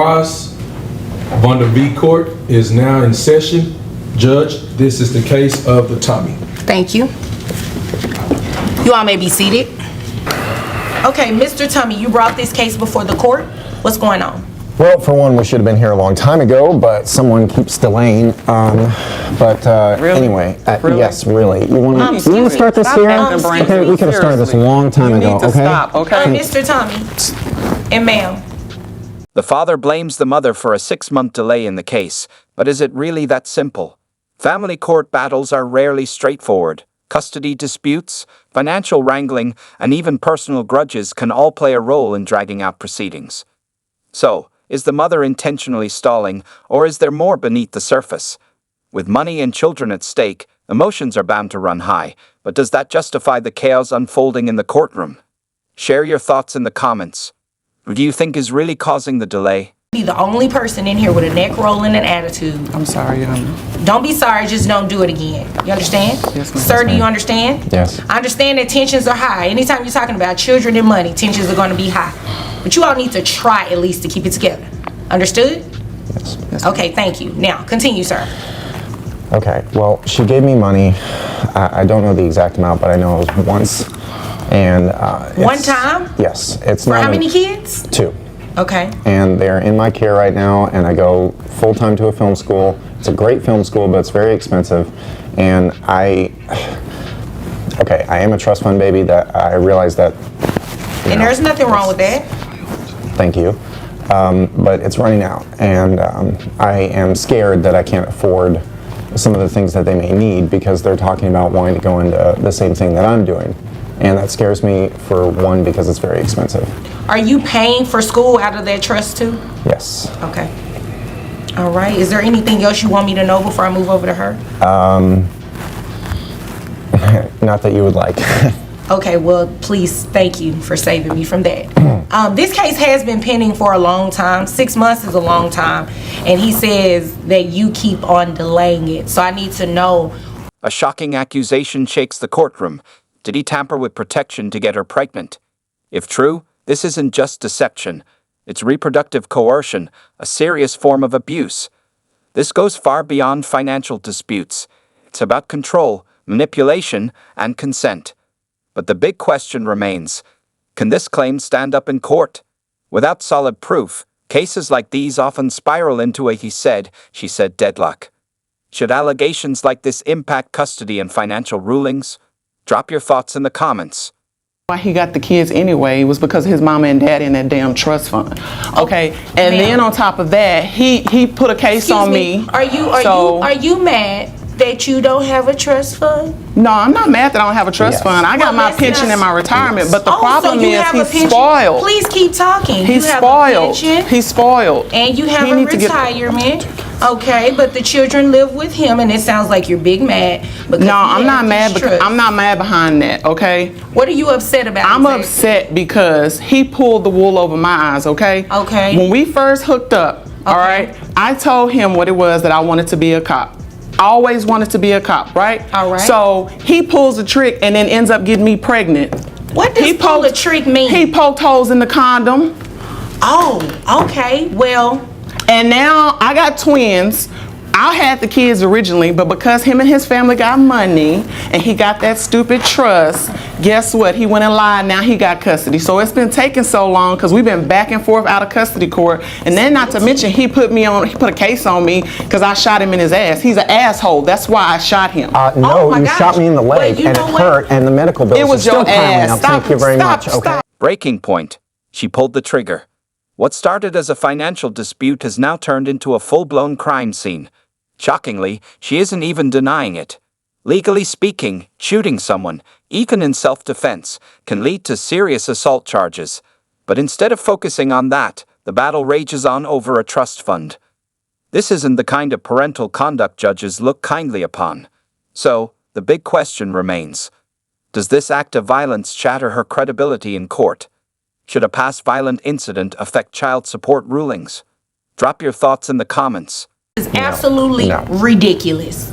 Ross Vonda V Court is now in session. Judge, this is the case of the Tommy. Thank you. You all may be seated. Okay, Mr. Tommy, you brought this case before the court. What's going on? Well, for one, we should have been here a long time ago, but someone keeps delaying. Really? Anyway, Really? yes, really. You want to start this Stop here? acting Okay, we could have started this a long time You ago. need to Okay. stop, okay? Mr. Tommy and ma'am. The father blames the mother for a 6-month delay in the case, but is it really that simple? Family court battles are rarely straightforward. Custody disputes, financial wrangling, and even personal grudges can all play a role in dragging out proceedings. So, is the mother intentionally stalling, or is there more beneath the surface? With money and children at stake, emotions are bound to run high, but does that justify the chaos unfolding in the courtroom? Share your thoughts in the comments. Who do you think is really causing the delay? Be the only person in here with a neck rolling and attitude. I'm sorry, Don't be sorry, just don't do it again. You understand? Yes, ma'am. Sir, do you understand? Yes. I understand that tensions are high. Anytime you're talking about children and money, tensions are going to be high. But you all need to try at least to keep it together. Understood? Yes. Okay, thank you. Now, continue, sir. Okay, well, she gave me money. I don't know the exact amount, but I know it was once. And One time? Yes. It's For not how many kids? 2. Okay. And they're in my care right now, and I go full-time to a film school. It's a great film school, but it's very expensive. And I am a trust fund baby. That I realize that. And there's nothing wrong with that. Thank you. But it's running out, and I am scared that I can't afford some of the things that they may need because they're talking about wanting to go into the same thing that I'm doing. And that scares me, for one, because it's very expensive. Are you paying for school out of that trust too? Yes. Okay. All right. Is there anything else you want me to know before I move over to her? Not that you would like. Okay, well, please, thank you for saving me from that. This case has been pending for a long time. 6 months is a long time. And he says that you keep on delaying it. So I need to know. A shocking accusation shakes the courtroom. Did he tamper with protection to get her pregnant? If true, this isn't just deception. It's reproductive coercion, a serious form of abuse. This goes far beyond financial disputes. It's about control, manipulation, and consent. But the big question remains, can this claim stand up in court? Without solid proof, cases like these often spiral into a he said, she said deadlock. Should allegations like this impact custody and financial rulings? Drop your thoughts in the comments. Why he got the kids anyway was because of his mama and daddy in that damn trust fund. Okay, and then on top of that, he put a case on me. Are you mad that you don't have a trust fund? No, I'm not mad that I don't have a trust Yes. fund. I got Well, my let's pension not- and my retirement, but the So problem you is have a he's pension. spoiled. Please keep talking. He's you have spoiled. A pension, He's spoiled. and you have He a needs to get- retirement. Okay, but the children live with him, and it sounds like you're big mad. Because No, he I'm not has mad. this Because trust. I'm not mad behind that. Okay. What are you upset about? I'm exactly? upset because he pulled the wool over my eyes, okay? Okay. When we first hooked up, all right, I told him what it was that I wanted to be a cop. I always wanted to be a cop, right? All right. So he pulls the trick and then ends up getting me pregnant. What does pull a trick mean? He poked holes in the condom. Oh, okay. Well, And now I got twins. I had the kids originally, but because him and his family got money and he got that stupid trust, guess what? He went and lied. Now he got custody. So it's been taking so long because we've been back and forth out of custody court. And then not to mention he put a case on me because I shot him in his ass. He's an asshole. That's why I shot him. Oh No, my you gosh. shot me in the leg, Well, you and it know what? hurt, and the medical bills It was are still your piling ass. up. Stop, Thank you very stop, much. Okay. stop. Breaking point. She pulled the trigger. What started as a financial dispute has now turned into a full-blown crime scene. Shockingly, she isn't even denying it. Legally speaking, shooting someone, even in self-defense, can lead to serious assault charges. But instead of focusing on that, the battle rages on over a trust fund. This isn't the kind of parental conduct judges look kindly upon. So, the big question remains. Does this act of violence shatter her credibility in court? Should a past violent incident affect child support rulings? Drop your thoughts in the comments. It's absolutely ridiculous.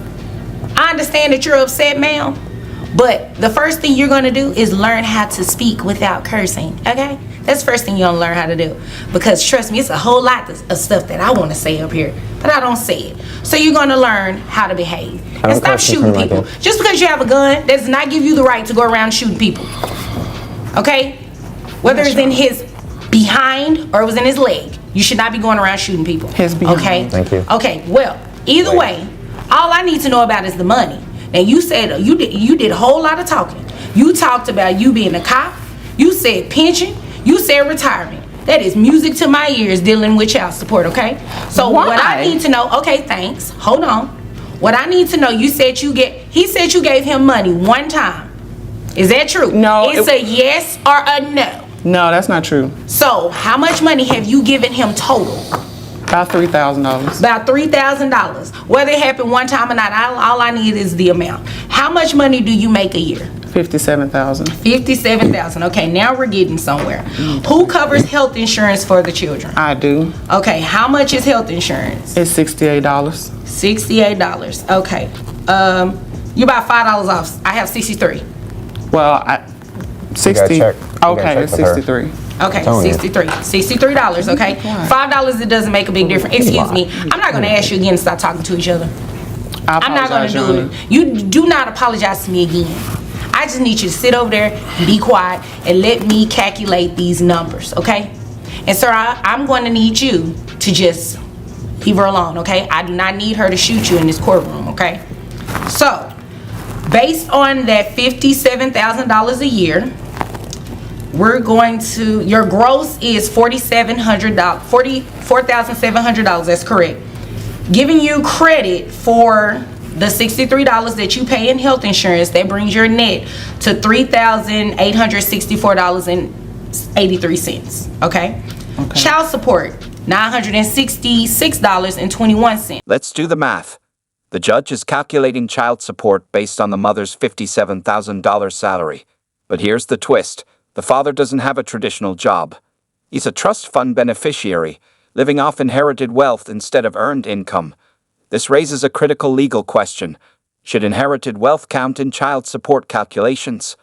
I understand that you're upset, ma'am, but the first thing you're going to do is learn how to speak without cursing, okay? That's the first thing you're gonna learn how to do. Because trust me, it's a whole lot of stuff that I want to say up here, but I don't say it. So you're gonna learn how to behave and stop shooting people. Just because you have a gun, that does not give you the right to go around shooting people. Okay? Whether it's in his behind or it was in his leg, you should not be going around shooting people. His behind. Okay? Thank you. Okay, well, either way, all I need to know about is the money. Now you said you did a whole lot of talking. You talked about you being a cop. You said pension. You said retirement. That is music to my ears dealing with child support, okay? So what I need to know, okay, thanks. Hold on. What I need to know, he said you gave him money one time. Is that true? No. It's a yes or a no. No, that's not true. So how much money have you given him total? About $3,000. About $3,000. Whether it happened one time or not, all I need is the amount. How much money do you make a year? $57,000. $57,000. Okay, now we're getting somewhere. Who covers health insurance for the children? I do. Okay, how much is health insurance? It's $68. $68. Okay. You're about $5 off. I have 63. Well, 60. check. You gotta Okay, check it's with her. 63. Okay, telling you. $63, okay? $5, it doesn't make a big difference. Excuse me. I'm not going to ask you again to stop talking to each other. I'm not going to do it. You do not apologize to me again. I just need you to sit over there and be quiet and let me calculate these numbers, okay? And sir, I'm going to need you to just leave her alone, okay? I do not need her to shoot you in this courtroom, okay? So, based on that $57,000 a year, your gross is $4,700, that's correct. Giving you credit for the $63 that you pay in health insurance, that brings your net to $3,864.83, okay? Child support, $966.21. Let's do the math. The judge is calculating child support based on the mother's $57,000 salary. But here's the twist. The father doesn't have a traditional job. He's a trust fund beneficiary, living off inherited wealth instead of earned income. This raises a critical legal question. Should inherited wealth count in child support calculations?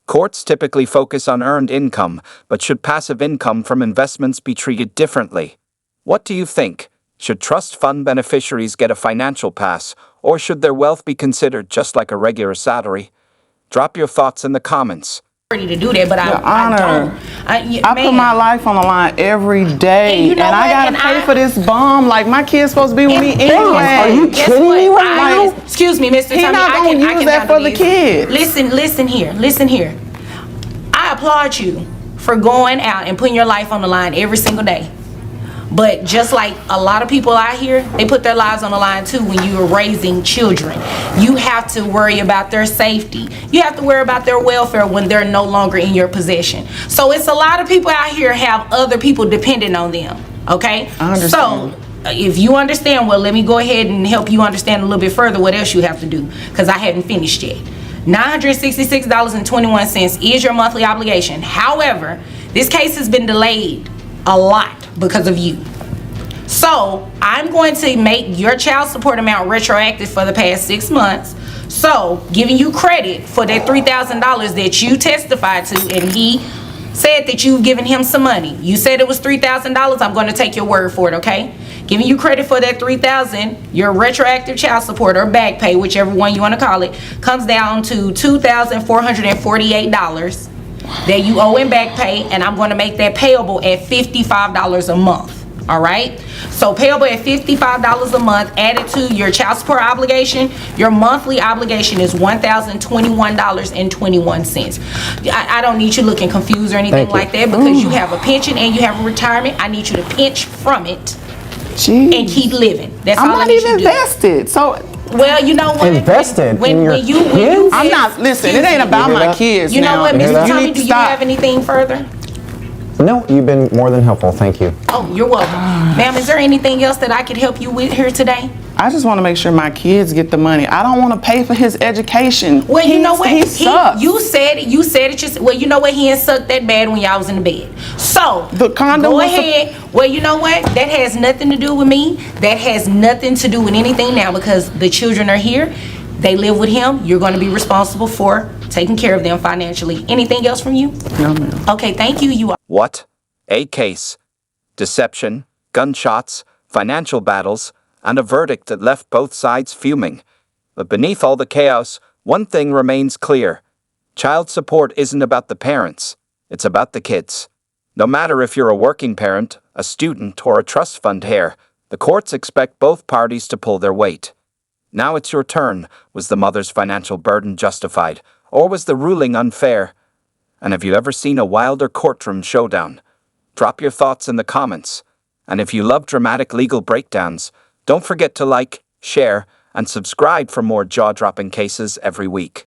Courts typically focus on earned income, but should passive income from investments be treated differently? What do you think? Should trust fund beneficiaries get a financial pass, or should their wealth be considered just like a regular salary? Drop your thoughts in the comments. Ready to do that, but I don't. I put my life on the line every day, And you know and I what? gotta pay for this bum. Like, my kid's supposed to be with me anyway. Are you kidding me right now? Excuse me, Mr. He Tommy. not gonna use that for the kids. Listen here. I applaud you for going out and putting your life on the line every single day. But just like a lot of people out here, they put their lives on the line too when you are raising children. You have to worry about their safety. You have to worry about their welfare when they're no longer in your possession. So it's a lot of people out here have other people dependent on them, okay? I understand. So if you understand, well, let me go ahead and help you understand a little bit further what else you have to do, because I haven't finished yet. $966.21 is your monthly obligation. However, this case has been delayed a lot because of you. So I'm going to make your child support amount retroactive for the past 6 months. So giving you credit for that $3,000 that you testified to, and he said that you've given him some money. You said it was $3,000. I'm going to take your word for it, okay? Giving you credit for that $3,000, your retroactive child support or back pay, whichever one you want to call it, comes down to $2,448 that you owe in back pay, and I'm going to make that payable at $55 a month. All right, so payable at $55 a month, added to your child support obligation, your monthly obligation is $1,021.21. I don't need you looking confused or anything like that, because you have a pension and you have a retirement. I need you to pinch from it and keep living. That's all I need you to do. I'm not even invested, so. Well, you know what? Invested in your kids? I'm not, listen, it ain't about my kids You know now. what, You hear Mr. that? Tommy, do you have anything further? No, you've been more than helpful. Thank you. Oh, you're welcome. Ma'am, is there anything else that I could help you with here today? I just want to make sure my kids get the money. I don't want to pay for his education. Well, you know what? He sucks. You said it. Well, you know what? He ain't sucked that bad when y'all was in the bed. So, The condom go was ahead. Well, you know what? That has nothing to do with me. That has nothing to do with anything now, because the children are here. They live with him. You're going to be responsible for taking care of them financially. Anything else from you? No, ma'am. Okay, thank you. You are. What? A case. Deception, gunshots, financial battles, and a verdict that left both sides fuming. But beneath all the chaos, one thing remains clear. Child support isn't about the parents, it's about the kids. No matter if you're a working parent, a student, or a trust fund heir, the courts expect both parties to pull their weight. Now it's your turn. Was the mother's financial burden justified, or was the ruling unfair? And have you ever seen a wilder courtroom showdown? Drop your thoughts in the comments. And if you love dramatic legal breakdowns, don't forget to like, share, and subscribe for more jaw-dropping cases every week.